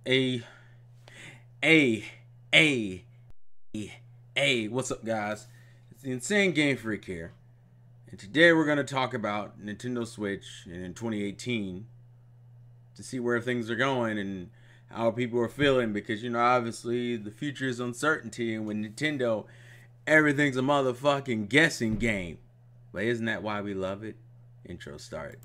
A, a, a, what's up, guys? It's the Insane Game Freak here, and today we're going to talk about Nintendo Switch in 2018 to see where things are going and how people are feeling, because, you know, obviously the future is uncertainty, and with Nintendo, everything's a motherfucking guessing game. But isn't that why we love it? Intro start.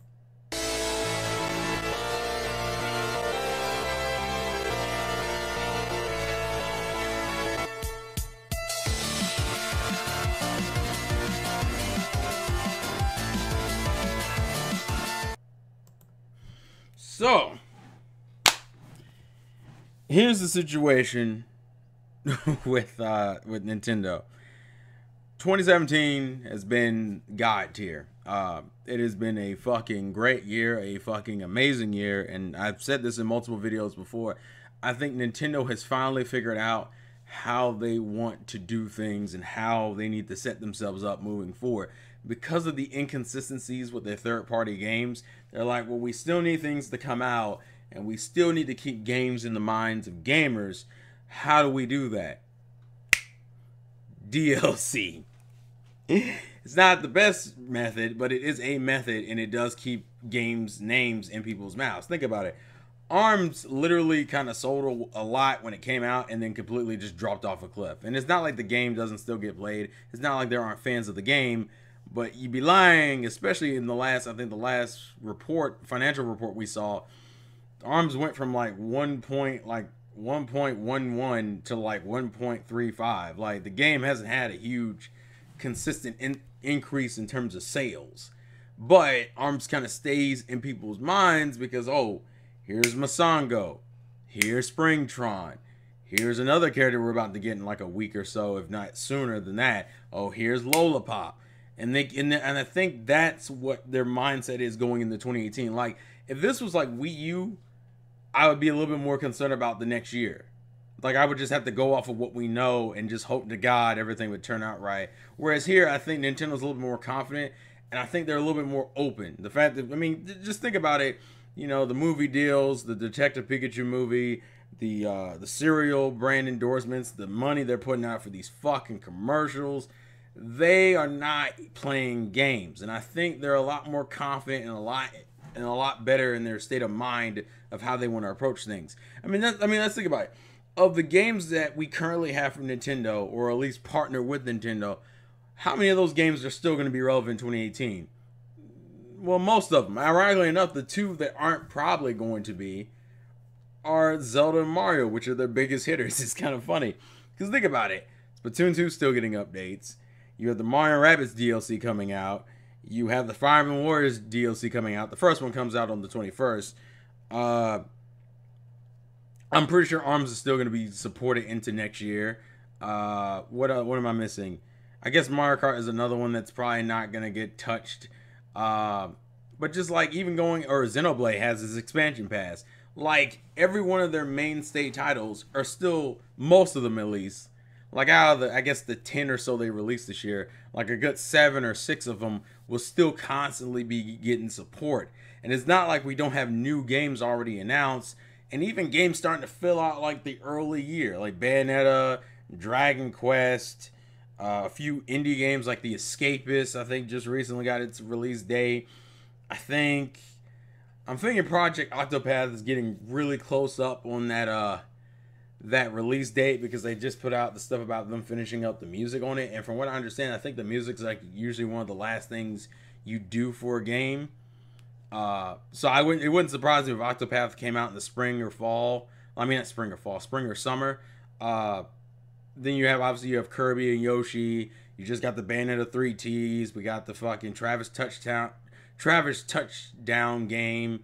So, here's the situation with Nintendo. 2017 has been God tier. It has been a fucking great year, a fucking amazing year, and I've said this in multiple videos before. I think Nintendo has finally figured out how they want to do things and how they need to set themselves up moving forward. Because of the inconsistencies with their third-party games, they're like, well, we still need things to come out, and we still need to keep games in the minds of gamers. How do we do that? DLC. It's not the best method, but it is a method, and it does keep games' names in people's mouths. Think about it. ARMS literally kind of sold a lot when it came out and then completely just dropped off a cliff. And it's not like the game doesn't still get played. It's not like there aren't fans of the game. But you'd be lying, especially in the last, I think the last report, financial report we saw, ARMS went from like 1.11 to like 1.35. Like, the game hasn't had a huge consistent increase in terms of sales. But ARMS kind of stays in people's minds because, oh, here's Masango, here's Springtron, here's another character we're about to get in like a week or so, if not sooner than that. Oh, here's Lollipop. And I think that's what their mindset is going into 2018. Like, if this was like Wii U, I would be a little bit more concerned about the next year. Like, I would just have to go off of what we know and just hope to God everything would turn out right. Whereas here, I think Nintendo's a little bit more confident, and I think they're a little bit more open. The fact that, I mean, just think about it. You know, the movie deals, the Detective Pikachu movie, the cereal brand endorsements, the money they're putting out for these fucking commercials. They are not playing games, and I think they're a lot more confident and a lot better in their state of mind of how they want to approach things. I mean, let's think about it. Of the games that we currently have from Nintendo, or at least partner with Nintendo, how many of those games are still going to be relevant in 2018? Well, most of them. Ironically enough, the two that aren't probably going to be are Zelda and Mario, which are their biggest hitters. It's kind of funny, because think about it. Splatoon 2 is still getting updates. You have the Mario Rabbids DLC coming out. You have the Fire Emblem Warriors DLC coming out. The first one comes out on the 21st. I'm pretty sure ARMS is still going to be supported into next year. What am I missing? I guess Mario Kart is another one that's probably not going to get touched. But just like even going, or Xenoblade has its expansion pass. Like, every one of their mainstay titles are still, most of them at least, like out of the, I guess the 10 or so they released this year, like a good 7 or 6 of them will still constantly be getting support. And it's not like we don't have new games already announced, and even games starting to fill out like the early year, like Bayonetta, Dragon Quest, a few indie games like The Escapist, I think just recently got its release date. I'm thinking Project Octopath is getting really close up on that release date, because they just put out the stuff about them finishing up the music on it. And from what I understand, I think the music's like usually one of the last things you do for a game. So it wouldn't surprise me if Octopath came out in the spring or fall. I mean, not spring or fall, spring or summer. Then you have Kirby and Yoshi. You just got the Bayonetta 3 tease. We got the fucking Travis Touchdown game.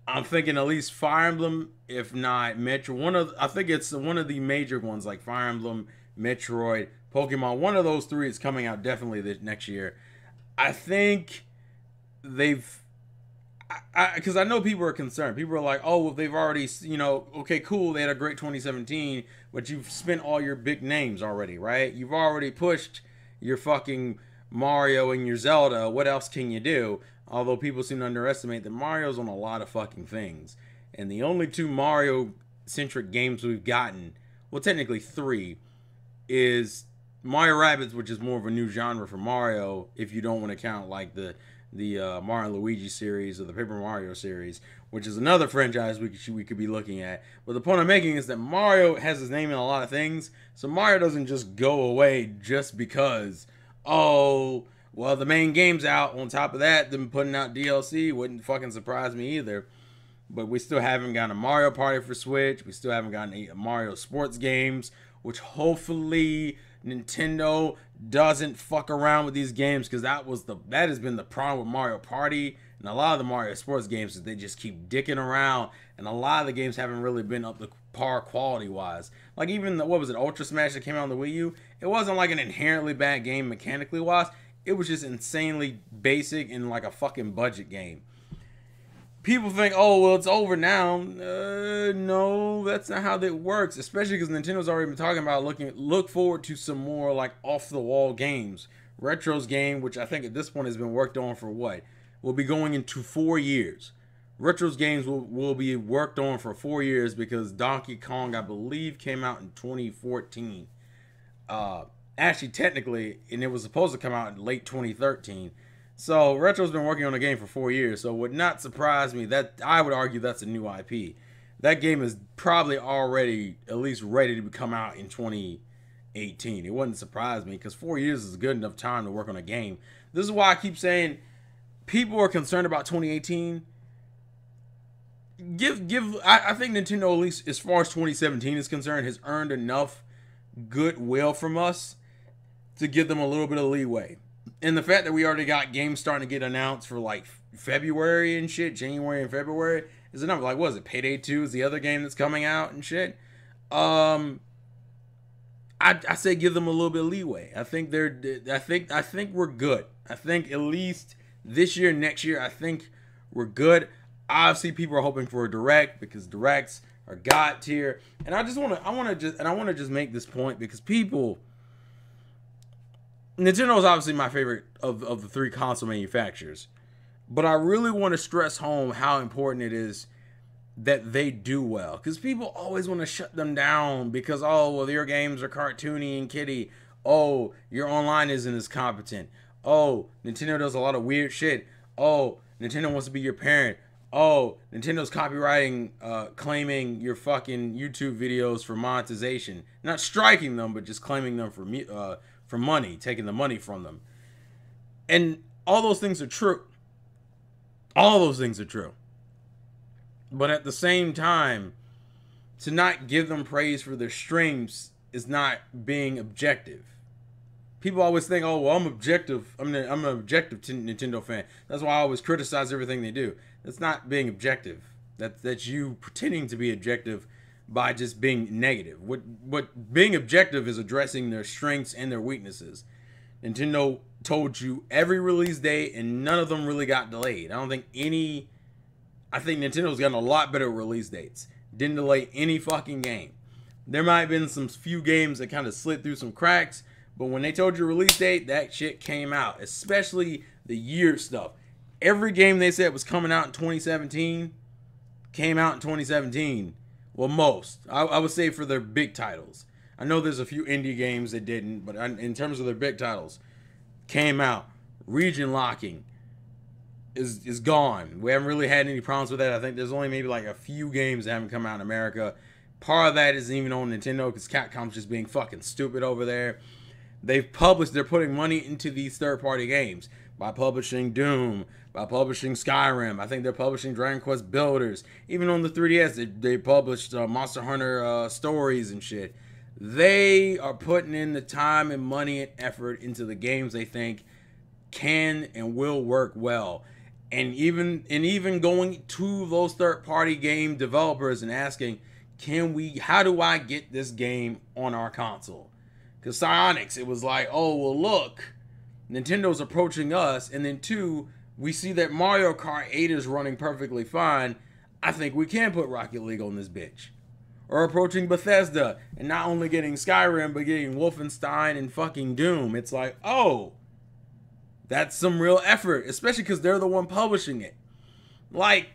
I'm thinking at least Fire Emblem, if not Metro. I think it's one of the major ones, like Fire Emblem, Metroid, Pokemon. One of those three is coming out definitely this next year. I think because I know people are concerned. People are like, oh, well, they've already, you know, okay, cool, they had a great 2017, but you've spent all your big names already, right? You've already pushed your fucking Mario and your Zelda. What else can you do? Although people seem to underestimate that Mario's on a lot of fucking things. And the only 2 Mario-centric games we've gotten, well, technically 3, is Mario Rabbids, which is more of a new genre for Mario, if you don't want to count like the Mario and Luigi series or the Paper Mario series, which is another franchise we could be looking at. But the point I'm making is that Mario has his name in a lot of things, so Mario doesn't just go away just because, oh, well, the main game's out. On top of that, them putting out DLC wouldn't fucking surprise me either. But we still haven't gotten a Mario Party for Switch. We still haven't gotten a Mario sports games, which hopefully Nintendo doesn't fuck around with these games, because that has been the problem with Mario Party and a lot of the Mario sports games, is they just keep dicking around, and a lot of the games haven't really been up to par quality wise. Like even what was it, Ultra Smash that came out on the Wii U? It wasn't like an inherently bad game mechanically wise. It was just insanely basic and like a fucking budget game. People think, oh, well, it's over now. No, that's not how that works. Especially because Nintendo's already been talking about look forward to some more like off-the-wall games. Retro's game, which I think at this point has been worked on for what? Will be going into 4 years. Retro's games will be worked on for 4 years, because Donkey Kong, I believe, came out in 2014. Actually, technically, and it was supposed to come out in late 2013. So Retro's been working on the game for 4 years, so it would not surprise me that I would argue that's a new IP. That game is probably already at least ready to come out in 2018. It wouldn't surprise me, because 4 years is a good enough time to work on a game. This is why I keep saying people are concerned about 2018. I think Nintendo, at least as far as 2017 is concerned, has earned enough goodwill from us to give them a little bit of leeway. And the fact that we already got games starting to get announced for like February and shit, January and February, is enough. Like, what is it? Payday 2 is the other game that's coming out and shit. I say give them a little bit of leeway. I think we're good. I think at least this year, next year, I think we're good. Obviously, people are hoping for a direct, because directs are god tier. And I want to just make this point, because Nintendo is obviously my favorite of the 3 console manufacturers, but I really want to stress home how important it is that they do well, because people always want to shut them down because, oh, well, your games are cartoony and kiddie. Oh, your online isn't as competent. Oh, Nintendo does a lot of weird shit. Oh, Nintendo wants to be your parent. Oh, Nintendo's copywriting, claiming your fucking YouTube videos for monetization. Not striking them, but just claiming them for money, taking the money from them. And all those things are true. All those things are true. But at the same time, to not give them praise for their streams is not being objective. People always think, oh, well, I'm objective. I'm an objective Nintendo fan. That's why I always criticize everything they do. That's not being objective. That's you pretending to be objective by just being negative. What being objective is addressing their strengths and their weaknesses. Nintendo told you every release date, and none of them really got delayed. I think Nintendo's gotten a lot better release dates. Didn't delay any fucking game. There might have been some few games that kind of slid through some cracks, but when they told you release date, that shit came out. Especially the year stuff. Every game they said was coming out in 2017 came out in 2017. Well, most. I would say for their big titles. I know there's a few indie games that didn't, but in terms of their big titles, came out. Region locking is gone. We haven't really had any problems with that. I think there's only maybe like a few games that haven't come out in America. Part of that isn't even on Nintendo, because Capcom's just being fucking stupid over there. They're putting money into these third-party games by publishing Doom, by publishing Skyrim. I think they're publishing Dragon Quest Builders. Even on the 3DS, they published Monster Hunter Stories and shit. They are putting in the time and money and effort into the games they think can and will work well. And even going to those third-party game developers and asking, how do I get this game on our console? Because Psyonix, it was like, oh, well, look, Nintendo's approaching us, and then 2, we see that Mario Kart 8 is running perfectly fine. I think we can put Rocket League on this bitch. Or approaching Bethesda, and not only getting Skyrim, but getting Wolfenstein and fucking Doom. It's like, oh, that's some real effort, especially because they're the one publishing it. Like,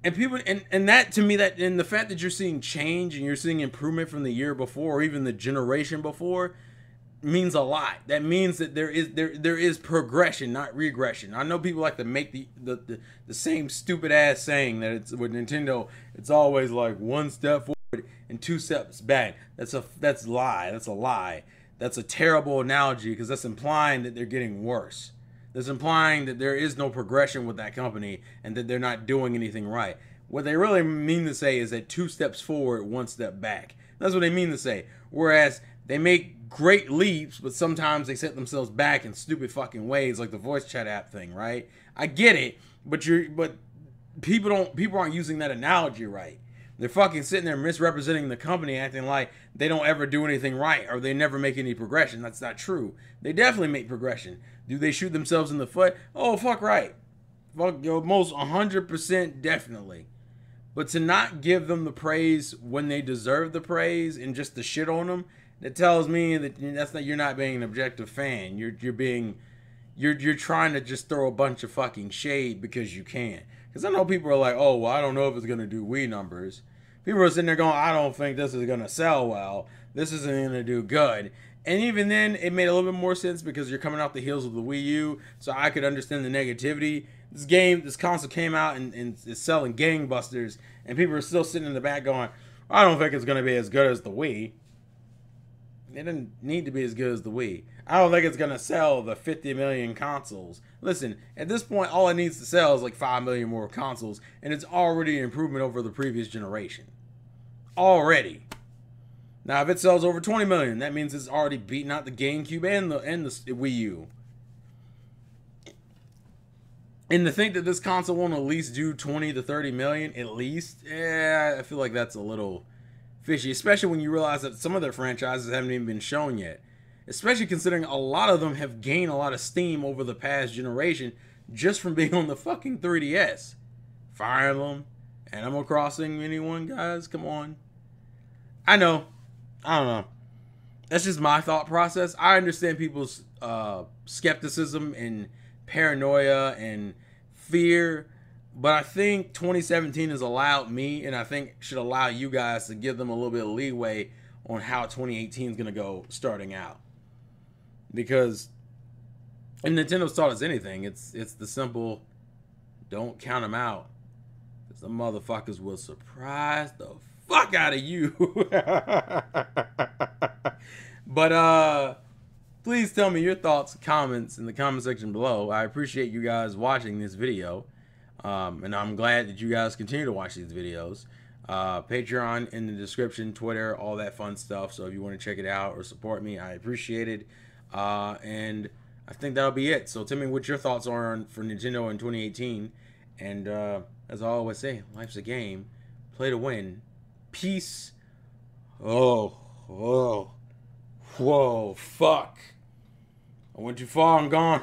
And people, and that to me, that, and the fact that you're seeing change and you're seeing improvement from the year before or even the generation before means a lot. That means that there is progression, not regression. I know people like to make the same stupid ass saying that it's with Nintendo, it's always like one step forward and two steps back. That's a lie. That's a lie. That's a terrible analogy because that's implying that they're getting worse. That's implying that there is no progression with that company and that they're not doing anything right. What they really mean to say is that two steps forward, one step back. That's what they mean to say. Whereas they make great leaps, but sometimes they set themselves back in stupid fucking ways, like the voice chat app thing, right? I get it, but people aren't using that analogy right. They're fucking sitting there misrepresenting the company, acting like they don't ever do anything right or they never make any progression. That's not true. They definitely make progression. Do they shoot themselves in the foot? Oh, fuck right. Fuck, yo, most 100% definitely. But to not give them the praise when they deserve the praise and just to shit on them, that tells me that you're not being an objective fan. You're trying to just throw a bunch of fucking shade because you can. Because I know people are like, oh, well, I don't know if it's going to do Wii numbers. People are sitting there going, I don't think this is going to sell well. This isn't going to do good. And even then, it made a little bit more sense because you're coming off the heels of the Wii U, so I could understand the negativity. This console came out and is selling gangbusters, and people are still sitting in the back going, I don't think it's going to be as good as the Wii. It didn't need to be as good as the Wii. I don't think it's going to sell the 50 million consoles. Listen, at this point, all it needs to sell is like 5 million more consoles, and it's already an improvement over the previous generation. Already. Now, if it sells over 20 million, that means it's already beaten out the GameCube and the Wii U. And to think that this console won't at least do 20 to 30 million, at least, I feel like that's a little fishy, especially when you realize that some of their franchises haven't even been shown yet. Especially considering a lot of them have gained a lot of steam over the past generation just from being on the fucking 3DS. Fire Emblem, Animal Crossing, anyone, guys? Come on. I know. I don't know. That's just my thought process. I understand people's skepticism and paranoia and fear, but I think 2017 has allowed me, and I think should allow you guys to give them a little bit of leeway on how 2018 is going to go starting out. Because if Nintendo's taught us anything, it's the simple, don't count them out. Because the motherfuckers will surprise the fuck out of you. But please tell me your thoughts and comments in the comment section below. I appreciate you guys watching this video. And I'm glad that you guys continue to watch these videos. Patreon in the description, Twitter, all that fun stuff. So if you want to check it out or support me, I appreciate it. And I think that'll be it. So tell me what your thoughts are for Nintendo in 2018. And as I always say, life's a game. Play to win. Peace. Oh, whoa, fuck. I went too far. I'm gone.